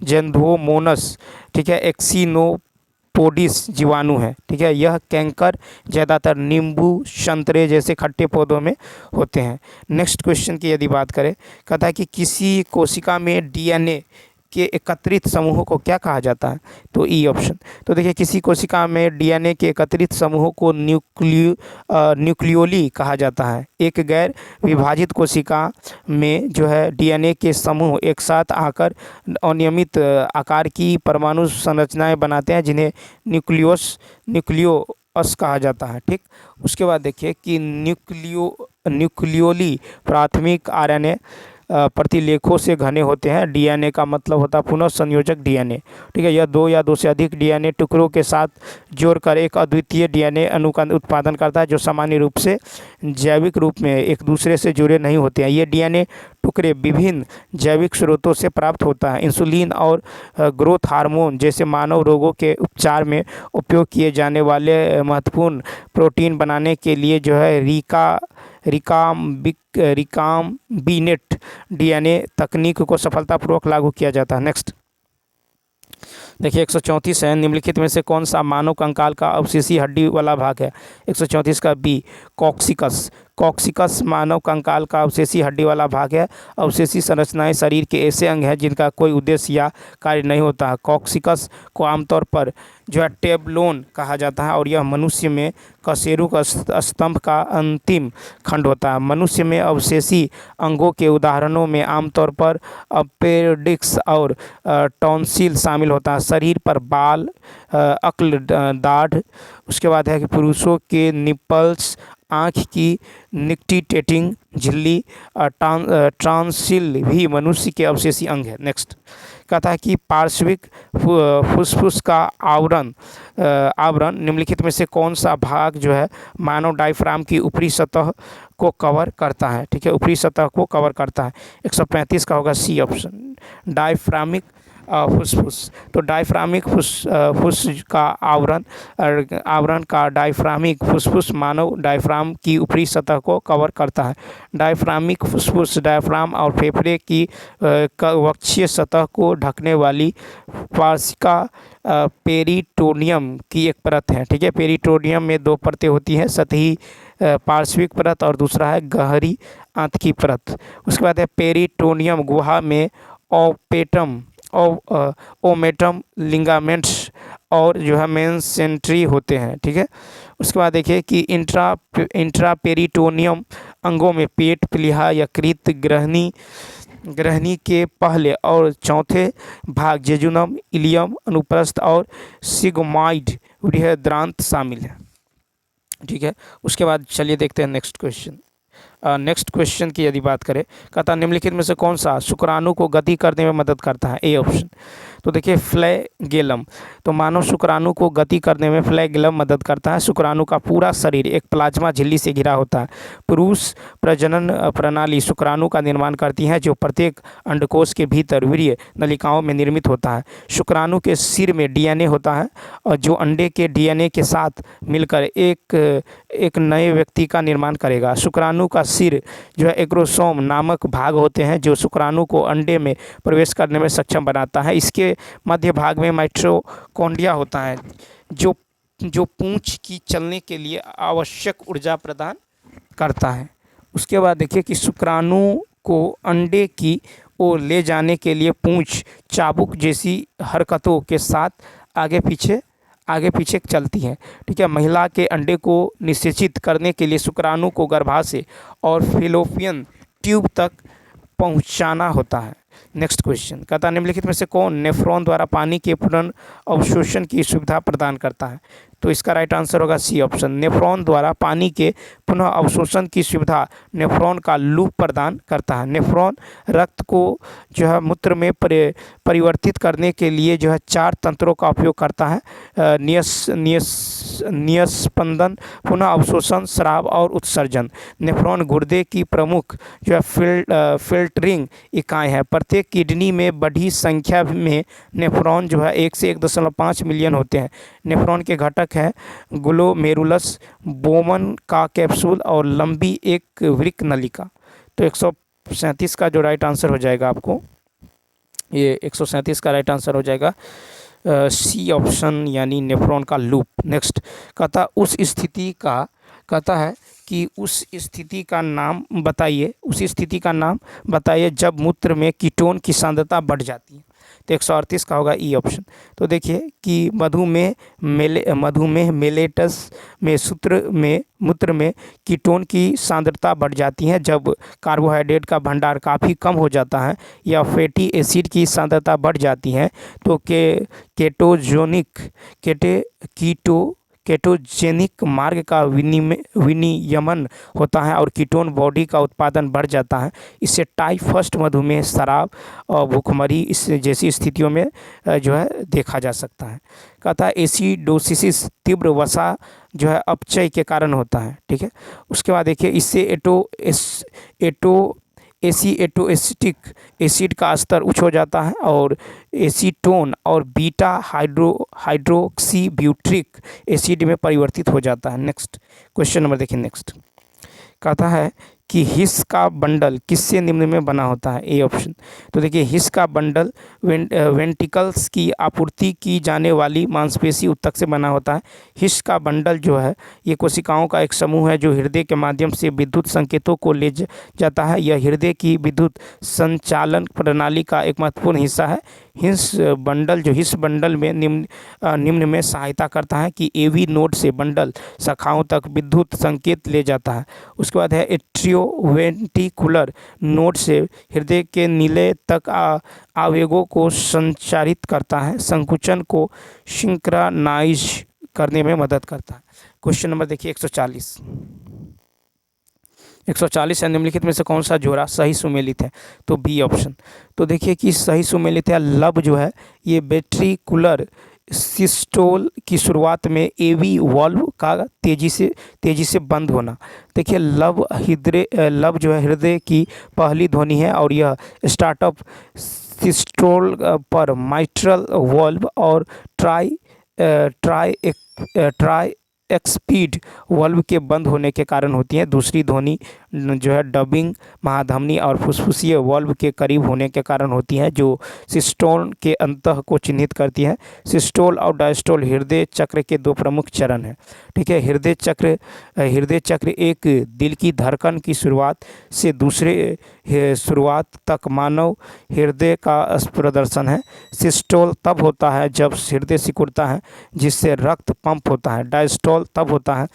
जेंथोमोनस, ठीक है, एक्सिनोपोडिस जीवाणु है। ठीक है, यह कैंकर ज़्यादातर नींबू, संतरे जैसे खट्टे पौधों में होते हैं। नेक्स्ट क्वेश्चन की यदि बात करें, कहता है कि किसी कोशिका में डीएनए के एकत्रित समूहों को क्या कहा जाता है? तो ई ऑप्शन। तो देखिए किसी कोशिका में डीएनए के एकत्रित समूहों को न्यूक्लियोली कहा जाता है। एक गैर विभाजित कोशिका में जो है डीएनए के समूह एक साथ आकर अनियमित आकार की परमाणु संरचनाएं बनाते हैं, जिन्हें न्यूक्लियोस कहा जाता है। ठीक, उसके बाद देखिए कि न्यूक्लियोली प्राथमिक आरएनए प्रतिलेखों से घने होते हैं। डीएनए का मतलब होता है पुनः संयोजक डीएनए। ठीक है, यह दो या दो से अधिक डीएनए टुकड़ों के साथ जोड़कर एक अद्वितीय डीएनए अणु का उत्पादन करता है, जो सामान्य रूप से जैविक रूप में एक दूसरे से जुड़े नहीं होते हैं। ये डीएनए टुकड़े विभिन्न जैविक स्रोतों से प्राप्त होता है। इंसुलिन और ग्रोथ हार्मोन जैसे मानव रोगों के उपचार में उपयोग किए जाने वाले महत्वपूर्ण प्रोटीन बनाने के लिए जो है रिकाम्बिनेट डीएनए तकनीक को सफलतापूर्वक लागू किया जाता है। नेक्स्ट देखिए 134 है, निम्नलिखित में से कौन सा मानव कंकाल का अवशेषी हड्डी वाला भाग है? 134 का बी कॉक्सिकस। कॉक्सिकस मानव कंकाल का अवशेषी हड्डी वाला भाग है। अवशेषी संरचनाएं शरीर के ऐसे अंग हैं जिनका कोई उद्देश्य या कार्य नहीं होता है। कॉक्सिकस को आमतौर पर जो है टेबलोन कहा जाता है और यह मनुष्य में कशेरुक स्तंभ का अंतिम खंड होता है। मनुष्य में अवशेषी अंगों के उदाहरणों में आमतौर पर अपेंडिक्स और टॉन्सिल शामिल होता है। शरीर पर बाल, अक्ल, दाढ़, उसके बाद है कि पुरुषों के निपल्स, आँख की निक्टिटेटिंग झिल्ली, ट्रांसिल भी मनुष्य के अवशेषी अंग है। नेक्स्ट कहता है कि पार्श्विक फुसफुस का आवरण निम्नलिखित में से कौन सा भाग जो है मानव डायफ्राम की ऊपरी सतह को कवर करता है? ठीक है, ऊपरी सतह को कवर करता है। 135 का होगा सी ऑप्शन, डायफ्रामिक फुसफुस। तो डायफ्रामिक फुस का आवरण का डायफ्रामिक फुसफुस मानव डायफ्राम की ऊपरी सतह को कवर करता है। डायफ्रामिक फुसफुस डायफ्राम और फेफड़े की वक्षीय सतह को ढकने वाली पार्श्विका पेरिटोनियम की एक परत है। ठीक है, पेरिटोनियम में दो परतें होती हैं, सतही पार्श्विक परत और दूसरा है गहरी आंत की परत। उसके बाद है पेरिटोनियम गुहा में ओमेटम लिगामेंट्स और जो है मेसेंट्री होते हैं। ठीक है, उसके बाद देखिए कि इंट्रापेरिटोनियम अंगों में पेट, प्लीहा, यकृत, ग्रहणी के पहले और चौथे भाग, जेजुनम, इलियम, अनुप्रस्थ और सिग्मॉइड बृहदांत्र शामिल है। ठीक है, उसके बाद चलिए देखते हैं नेक्स्ट क्वेश्चन। नेक्स्ट क्वेश्चन की यदि बात करें, कहता निम्नलिखित में से कौन सा शुक्राणु को गति करने में मदद करता है? A option. तो देखिए फ्लैगेलम। तो मानव शुक्राणु को गति करने में फ्लैगेलम मदद करता है। शुक्राणु का पूरा शरीर एक प्लाज्मा झिल्ली से घिरा होता है। पुरुष प्रजनन प्रणाली शुक्राणु का निर्माण करती है, जो प्रत्येक अंडकोश के भीतर वीर्य नलिकाओं में निर्मित होता है। शुक्राणु के सिर में डीएनए होता है और जो अंडे के डीएनए के साथ मिलकर एक नए व्यक्ति का निर्माण करेगा। शुक्राणु का सिर जो है एग्रोसोम नामक भाग होते हैं, जो शुक्राणु को अंडे में प्रवेश करने में सक्षम बनाता है। इसके मध्य भाग में माइटोकॉन्ड्रिया होता है, जो पूंछ की चलने के लिए आवश्यक ऊर्जा प्रदान करता है। उसके बाद देखिए कि शुक्राणु को अंडे की ओर ले जाने के लिए पूंछ चाबुक जैसी हरकतों के साथ आगे पीछे चलती है। ठीक है, महिला के अंडे को निषेचित करने के लिए शुक्राणु को गर्भाशय और फेलोपियन ट्यूब तक पहुंचाना होता है। नेक्स्ट क्वेश्चन कहता है निम्नलिखित में से कौन नेफ्रॉन द्वारा पानी के पुनः अवशोषण की सुविधा प्रदान करता है? तो इसका राइट आंसर होगा सी ऑप्शन। नेफ्रॉन द्वारा पानी के पुनः अवशोषण की सुविधा नेफ्रॉन का लूप प्रदान करता है। नेफ्रॉन रक्त को जो है मूत्र में परिवर्तित करने के लिए जो है 4 तंत्रों का उपयोग करता है: निस्पंदन, पुनः अवशोषण, स्राव और उत्सर्जन। नेफ्रॉन गुर्दे की प्रमुख जो है फिल्टरिंग इकाई है। प्रत्येक किडनी में बड़ी संख्या में नेफ्रॉन जो है 1 से 1.5 मिलियन होते हैं। नेफ्रॉन के घटक है ग्लोमेरुलस, बोमन का कैप्सूल और लंबी एक वृक्क नलिका। तो 137 का जो राइट आंसर हो जाएगा आपको, ये 137 का राइट आंसर हो जाएगा सी ऑप्शन, यानी नेफ्रॉन का लूप। नेक्स्ट कहता है कि उस स्थिति का नाम बताइए जब मूत्र में कीटोन की सांद्रता बढ़ जाती है। तो 138 का होगा ई ऑप्शन। तो देखिए कि मधुमेह मेलेटस में मूत्र में कीटोन की सांद्रता बढ़ जाती है जब कार्बोहाइड्रेट का भंडार काफ़ी कम हो जाता है या फैटी एसिड की सांद्रता बढ़ जाती है तो केटोजेनिक मार्ग का विनियमन होता है और कीटोन बॉडी का उत्पादन बढ़ जाता है। इससे टाइप फर्स्ट मधुमेह, शराब और भूखमरी इस जैसी स्थितियों में जो है देखा जा सकता है। कहता है एसिडोसिस तीव्र वसा जो है अपचय के कारण होता है। ठीक है, उसके बाद देखिए इससे एसिएटोएसिटिक एसिड का स्तर उच्च हो जाता है और एसीटोन और बीटा हाइड्रोक्सी ब्यूट्रिक एसिड में परिवर्तित हो जाता है। नेक्स्ट क्वेश्चन नंबर देखिए। नेक्स्ट कहता है कि हिस का बंडल किससे निम्न में बना होता है? A option. तो देखिए हिस का बंडल वेंटिकल्स की आपूर्ति की जाने वाली मांसपेशी ऊतक से बना होता है। हिस का बंडल जो है ये कोशिकाओं का एक समूह है जो हृदय के माध्यम से विद्युत संकेतों को ले जाता है। यह हृदय की विद्युत संचालन प्रणाली का एक महत्वपूर्ण हिस्सा है। हिस बंडल में निम्न में सहायता करता है कि एवी नोड से बंडल शाखाओं तक विद्युत संकेत ले जाता है। उसके बाद है एट्रियोवेंटिकुलर नोड से हृदय के नीले तक आवेगों को संचारित करता है, संकुचन को सिंक्रोनाइज करने में मदद करता है। क्वेश्चन नंबर देखिए 140 है निम्नलिखित में से कौन सा जोड़ा सही सुमेलित है? तो बी ऑप्शन। तो देखिए कि सही सुमेलित है लब जो है ये वेंट्रिकुलर सिस्टोल की शुरुआत में एवी वाल्व का तेजी से बंद होना। देखिए लब जो है हृदय की पहली ध्वनि है और यह स्टार्टअप सिस्टोल पर माइट्रल वाल्व और ट्राई एक्सपीड वाल्व के बंद होने के कारण होती है। दूसरी ध्वनि जो है डबिंग महाधमनी और फुसफुसीय वाल्व के करीब होने के कारण होती है जो सिस्टोल के अंतः को चिन्हित करती है। सिस्टोल और डायस्टोल हृदय चक्र के दो प्रमुख चरण हैं। ठीक है, हृदय चक्र एक दिल की धड़कन की शुरुआत से दूसरे शुरुआत तक मानव हृदय का प्रदर्शन है। सिस्टोल तब होता है जब हृदय सिकुड़ता है जिससे रक्त पंप होता है। डायस्टोल तब होता है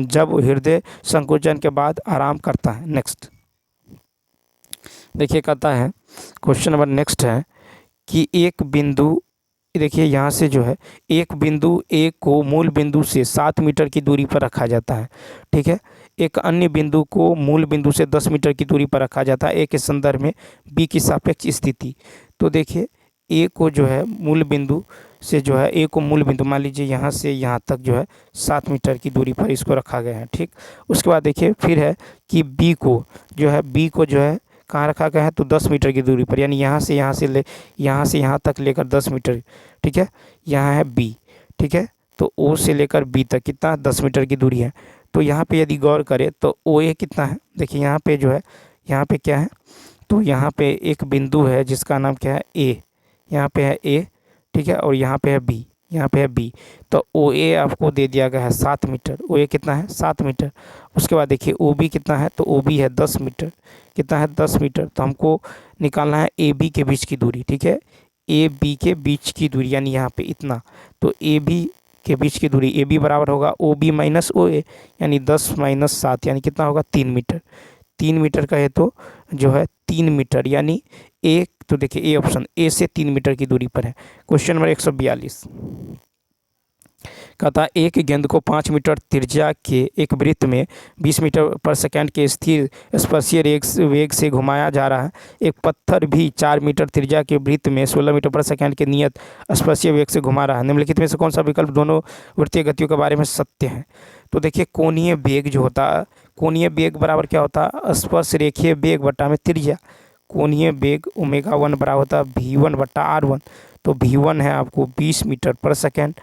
जब हृदय संकुचन के बाद आराम करता है। नेक्स्ट देखिए कहता है क्वेश्चन नंबर नेक्स्ट है कि एक बिंदु देखिए यहाँ से जो है एक बिंदु ए को मूल बिंदु से 7 मीटर की दूरी पर रखा जाता है। ठीक है, एक अन्य बिंदु को मूल बिंदु से 10 मीटर की दूरी पर रखा जाता है ए के संदर्भ में बी की सापेक्ष स्थिति। तो देखिए ए को जो है मूल बिंदु से जो है ए को मूल बिंदु मान लीजिए यहाँ से यहाँ तक जो है 7 मीटर की दूरी पर इसको रखा गया है। ठीक, उसके बाद देखिए फिर है कि बी को जो है कहाँ रखा गया है? तो 10 मीटर की दूरी पर, यानी यहाँ से यहाँ तक लेकर 10 मीटर। ठीक है, यहाँ है बी। ठीक है, तो ओ से लेकर बी तक कितना 10 मीटर की दूरी है। तो यहाँ पे यदि गौर करें तो ओ ए कितना है? देखिए यहाँ पे जो है यहाँ पे क्या है? तो यहाँ पे एक बिंदु है जिसका नाम क्या है? ए। यहाँ पे है ए। ठीक है, और यहाँ पे है बी, यहाँ पे है बी। तो ओ ए आपको दे दिया गया है 7 मीटर। ओ ए कितना है? 7 मीटर। उसके बाद देखिए ओ बी कितना है? तो ओ बी है 10 मीटर। कितना है? 10 मीटर। तो हमको निकालना है ए बी के बीच की दूरी। ठीक है, ए बी के बीच की दूरी यानी यहाँ पे इतना। तो ए बी के बीच की दूरी ए बी बराबर होगा ओ बी माइनस ओ ए, यानी 10 माइनस 7 यानी कितना होगा? 3 मीटर। 3 मीटर का है तो जो है 3 मीटर यानी ए। तो देखिए ए ऑप्शन ए से 3 मीटर की दूरी पर है। क्वेश्चन नंबर 142 कहता है एक गेंद को 5 मीटर त्रिज्या के एक वृत्त में 20 मीटर पर सेकंड के स्थिर स्पर्शीय वेग से घुमाया जा रहा है। एक पत्थर भी 4 मीटर त्रिज्या के वृत्त में 16 मीटर पर सेकंड के नियत स्पर्शीय वेग से घुमा रहा है। निम्नलिखित में से कौन सा विकल्प दोनों वृत्तीय गतियों के बारे में सत्य है? तो देखिए कोणीय वेग जो होता है, कोणीय वेग बराबर क्या होता है? स्पर्श रेखीय वेग बटा में त्रिज्या। कोणीय वेग ω1 बराबर होता है V1 बटा R1। तो V1 है आपको 20 मीटर पर सेकेंड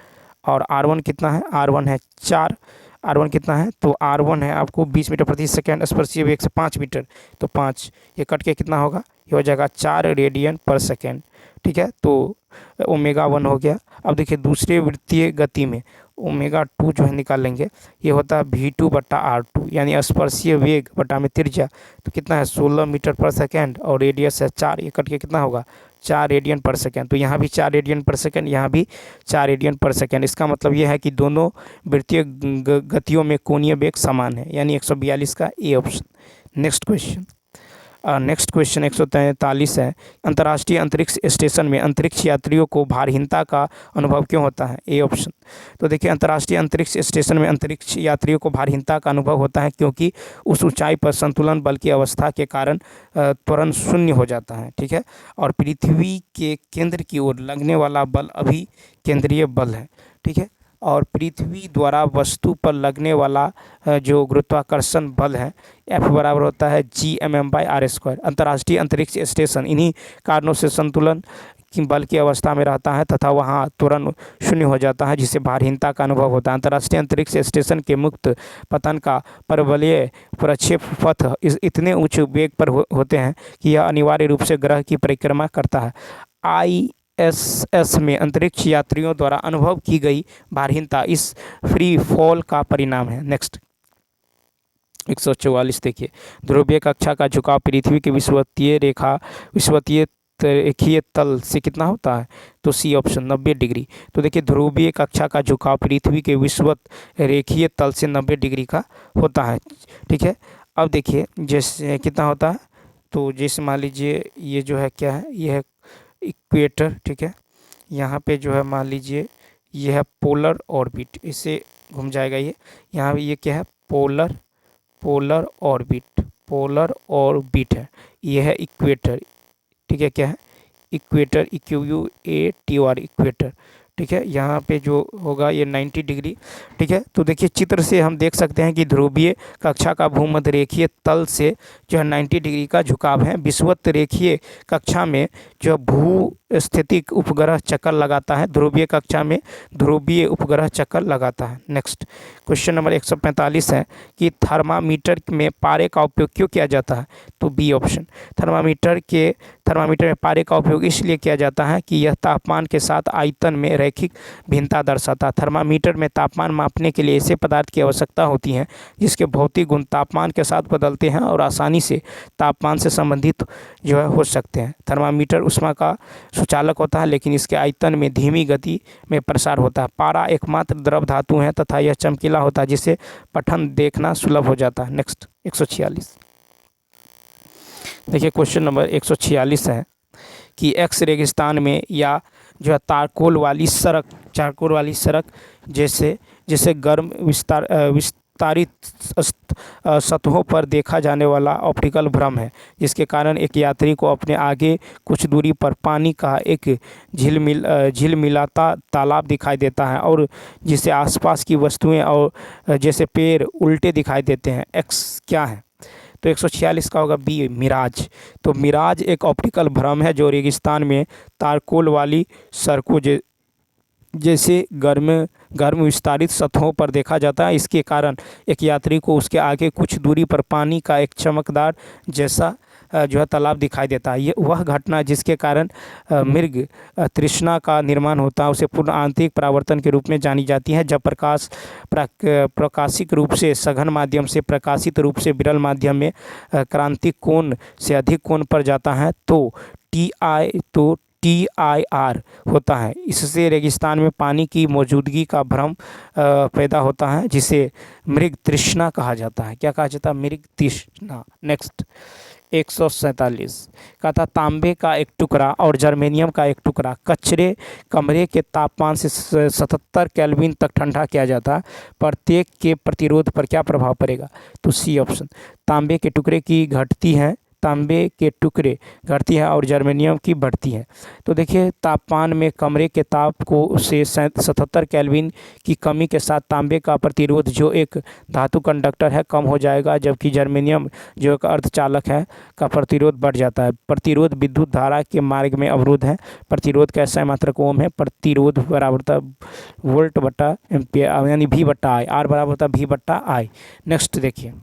और R1 कितना है? R1 है 4। R1 कितना है? तो R1 है आपको 20 मीटर प्रति सेकेंड स्पर्शीय वेग से 5 मीटर। तो 5 ये कट के कितना होगा? ये हो जाएगा 4 रेडियन पर सेकेंड। ठीक है, तो ω1 हो गया। अब देखिए दूसरे वृत्तीय गति में ω2 जो है निकाल लेंगे। ये होता है V2 बटा R2 यानी स्पर्शीय वेग बटा में त्रिज्या। तो कितना है? 16 मीटर पर सेकेंड और रेडियस है 4। ये कट के कितना होगा? 4 रेडियन पर सेकेंड। तो यहाँ भी 4 रेडियन पर सेकेंड, यहाँ भी 4 रेडियन पर सेकेंड। इसका मतलब ये है कि दोनों वृत्तीय गतियों में कोणीय वेग समान है, यानी 142 का ए ऑप्शन। नेक्स्ट क्वेश्चन 143 है, अंतर्राष्ट्रीय अंतरिक्ष स्टेशन में अंतरिक्ष यात्रियों को भारहीनता का अनुभव क्यों होता है? A option. तो देखिए, अंतर्राष्ट्रीय अंतरिक्ष स्टेशन में अंतरिक्ष यात्रियों को भारहीनता का अनुभव होता है क्योंकि उस ऊंचाई पर संतुलन बल की अवस्था के कारण त्वरण शून्य हो जाता है, ठीक है। और पृथ्वी के केंद्र की ओर लगने वाला बल अभी केंद्रीय बल है, ठीक है। और पृथ्वी द्वारा वस्तु पर लगने वाला जो गुरुत्वाकर्षण बल है F बराबर होता है Gm/r²। अंतर्राष्ट्रीय अंतरिक्ष स्टेशन इन्हीं कारणों से संतुलन की बल की अवस्था में रहता है तथा वहाँ त्वरण शून्य हो जाता है, जिससे भारहीनता का अनुभव होता है। अंतर्राष्ट्रीय अंतरिक्ष स्टेशन के मुक्त पतन का परवलय प्रक्षेप पथ इतने उच्च वेग पर होते हैं कि यह अनिवार्य रूप से ग्रह की परिक्रमा करता है। ISS में अंतरिक्ष यात्रियों द्वारा अनुभव की गई भारहीनता इस फ्री फॉल का परिणाम है। नेक्स्ट 144 देखिए, ध्रुवीय कक्षा का झुकाव पृथ्वी की विषुवतीय रेखीय तल से कितना होता है? तो सी ऑप्शन 90 डिग्री। तो देखिए, ध्रुवीय कक्षा का झुकाव पृथ्वी के विषुवत रेखीय तल से 90 डिग्री का होता है, ठीक है। अब देखिए जैसे कितना होता है, तो जैसे मान लीजिए ये जो है क्या है, ये है इक्वेटर, ठीक है। यहाँ पे जो है मान लीजिए ये है पोलर ऑर्बिट, इससे घूम जाएगा ये। यहाँ पे ये क्या है? पोलर ऑर्बिट है, ये है इक्वेटर, ठीक है। क्या है? इक्वेटर, IQUATOR इक्वेटर, ठीक है। यहाँ पे जो होगा ये 90 डिग्री, ठीक है। तो देखिए चित्र से हम देख सकते हैं कि ध्रुवीय कक्षा का भूमध्य रेखीय तल से जो है 90 डिग्री का झुकाव है। विषुवत रेखीय कक्षा में जो भू स्थितिक उपग्रह चक्कर लगाता है, ध्रुवीय कक्षा में ध्रुवीय उपग्रह चक्कर लगाता है। नेक्स्ट क्वेश्चन नंबर 145 है कि थर्मामीटर में पारे का उपयोग क्यों किया जाता है? तो बी ऑप्शन। थर्मामीटर में पारे का उपयोग इसलिए किया जाता है कि यह तापमान के साथ आयतन में रैखिक भिन्नता दर्शाता है। थर्मामीटर में तापमान मापने के लिए ऐसे पदार्थ की आवश्यकता होती है जिसके भौतिक गुण तापमान के साथ बदलते हैं और आसानी से तापमान से संबंधित जो है हो सकते हैं। थर्मामीटर ऊष्मा का सुचालक होता है, लेकिन इसके आयतन में धीमी गति में प्रसार होता है। पारा एकमात्र द्रव धातु है तथा यह चमकीला होता है, जिससे पठन देखना सुलभ हो जाता है। नेक्स्ट 146 देखिए, क्वेश्चन नंबर 146 है कि एक्स रेगिस्तान में या जो है चारकोल वाली सड़क जैसे गर्म विस्तारित सतहों पर देखा जाने वाला ऑप्टिकल भ्रम है, जिसके कारण एक यात्री को अपने आगे कुछ दूरी पर पानी का एक झिलमिलाता तालाब दिखाई देता है और जिससे आसपास की वस्तुएं और जैसे पेड़ उल्टे दिखाई देते हैं। एक्स क्या है? तो 146 का होगा बी मिराज। तो मिराज एक ऑप्टिकल भ्रम है जो रेगिस्तान में तारकोल वाली सड़कों जैसे गर्म विस्तारित सतहों पर देखा जाता है। इसके कारण एक यात्री को उसके आगे कुछ दूरी पर पानी का एक चमकदार जैसा जो है तालाब दिखाई देता है। ये वह घटना जिसके कारण मृग तृष्णा का निर्माण होता है, उसे पूर्ण आंतरिक परावर्तन के रूप में जानी जाती है। जब प्रकाश प्रकाशिक रूप से सघन माध्यम से प्रकाशित रूप से विरल माध्यम में क्रांतिक कोण से अधिक कोण पर जाता है तो TIR होता है। इससे रेगिस्तान में पानी की मौजूदगी का भ्रम पैदा होता है, जिसे मृग तृष्णा कहा जाता है। क्या कहा जाता है? मृग तृष्णा। नेक्स्ट 147 का था तांबे का एक टुकड़ा और जर्मेनियम का एक टुकड़ा कचरे कमरे के तापमान से 77 केल्विन तक ठंडा किया जाता है। प्रत्येक के प्रतिरोध पर क्या प्रभाव पड़ेगा? तो सी ऑप्शन। तांबे के टुकड़े की घटती है और जर्मेनियम की बढ़ती है। तो देखिए, तापमान में कमरे के ताप को से 77 केल्विन की कमी के साथ तांबे का प्रतिरोध जो एक धातु कंडक्टर है कम हो जाएगा, जबकि जर्मेनियम जो एक अर्धचालक है का प्रतिरोध बढ़ जाता है। प्रतिरोध विद्युत धारा के मार्ग में अवरोध है। प्रतिरोध का SI मात्रक ओम है। प्रतिरोध बराबर होता वोल्ट बटा एम्पियर यानी V/I। R बराबर होता V/I। नेक्स्ट देखिए,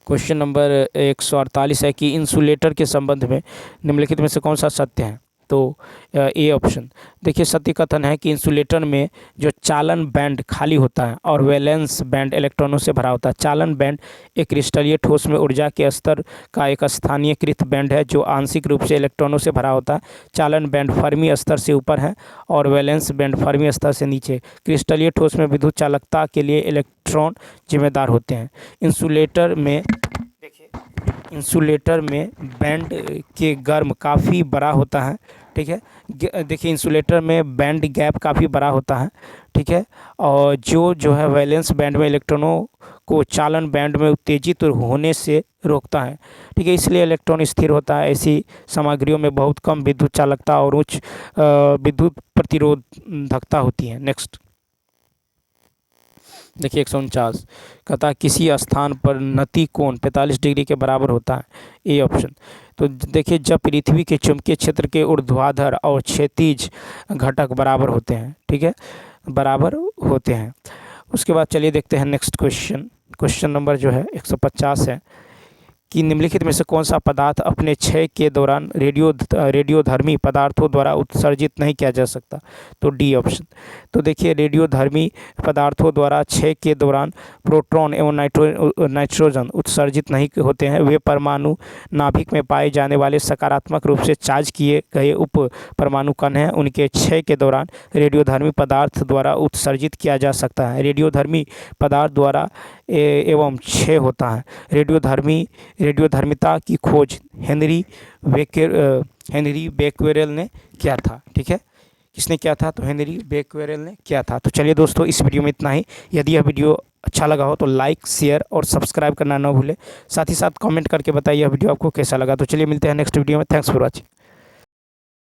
क्वेश्चन नंबर 148 है कि इंसुलेटर के संबंध में निम्नलिखित में से कौन सा सत्य है? तो ए ऑप्शन। देखिए सत्य कथन है कि इंसुलेटर में जो चालन बैंड खाली होता है और वैलेंस बैंड इलेक्ट्रॉनों से भरा होता है। चालन बैंड एक क्रिस्टलीय ठोस में ऊर्जा के स्तर का एक स्थानीयकृत बैंड है जो आंशिक रूप से इलेक्ट्रॉनों से भरा होता है। चालन बैंड फर्मी स्तर से ऊपर है और वैलेंस बैंड फर्मी स्तर से नीचे। क्रिस्टलीय ठोस में विद्युत चालकता के लिए इलेक्ट्रॉन जिम्मेदार होते हैं। इंसुलेटर में बैंड के गर्म काफ़ी बड़ा होता है, ठीक है। देखिए इंसुलेटर में बैंड गैप काफ़ी बड़ा होता है, ठीक है। और जो है वैलेंस बैंड में इलेक्ट्रॉनों को चालन बैंड में उत्तेजित होने से रोकता है, ठीक है। इसलिए इलेक्ट्रॉन स्थिर होता है। ऐसी सामग्रियों में बहुत कम विद्युत चालकता और उच्च विद्युत प्रतिरोधकता होती है। नेक्स्ट देखिए 149 कहता है किसी स्थान पर नति कोण 45 डिग्री के बराबर होता है, ए ऑप्शन। तो देखिए जब पृथ्वी के चुंबकीय क्षेत्र के ऊर्ध्वाधर और क्षैतिज घटक बराबर होते हैं, ठीक है, बराबर होते हैं। उसके बाद चलिए देखते हैं नेक्स्ट क्वेश्चन नंबर जो है 150 है कि निम्नलिखित में से कौन सा पदार्थ अपने क्षय के दौरान रेडियोधर्मी पदार्थों द्वारा उत्सर्जित नहीं किया जा सकता, तो डी ऑप्शन। तो देखिए रेडियोधर्मी पदार्थों द्वारा क्षय के दौरान प्रोटॉन एवं नाइट्रोजन उत्सर्जित नहीं होते हैं। वे परमाणु नाभिक में पाए जाने वाले सकारात्मक रूप से चार्ज किए गए उप परमाणु कण हैं। उनके क्षय के दौरान रेडियोधर्मी पदार्थ द्वारा उत्सर्जित किया जा सकता है। रेडियोधर्मी पदार्थ द्वारा एवं क्षय होता है। रेडियोधर्मिता की खोज हेनरी बेक्वेरेल ने किया था, ठीक है। किसने किया था? तो हेनरी बेक्वेरेल ने किया था। तो चलिए दोस्तों इस वीडियो में इतना ही। यदि यह वीडियो अच्छा लगा हो तो लाइक शेयर और सब्सक्राइब करना ना भूलें। साथ ही साथ कमेंट करके बताइए यह वीडियो आपको कैसा लगा। तो चलिए मिलते हैं नेक्स्ट वीडियो में। Thanks for watching.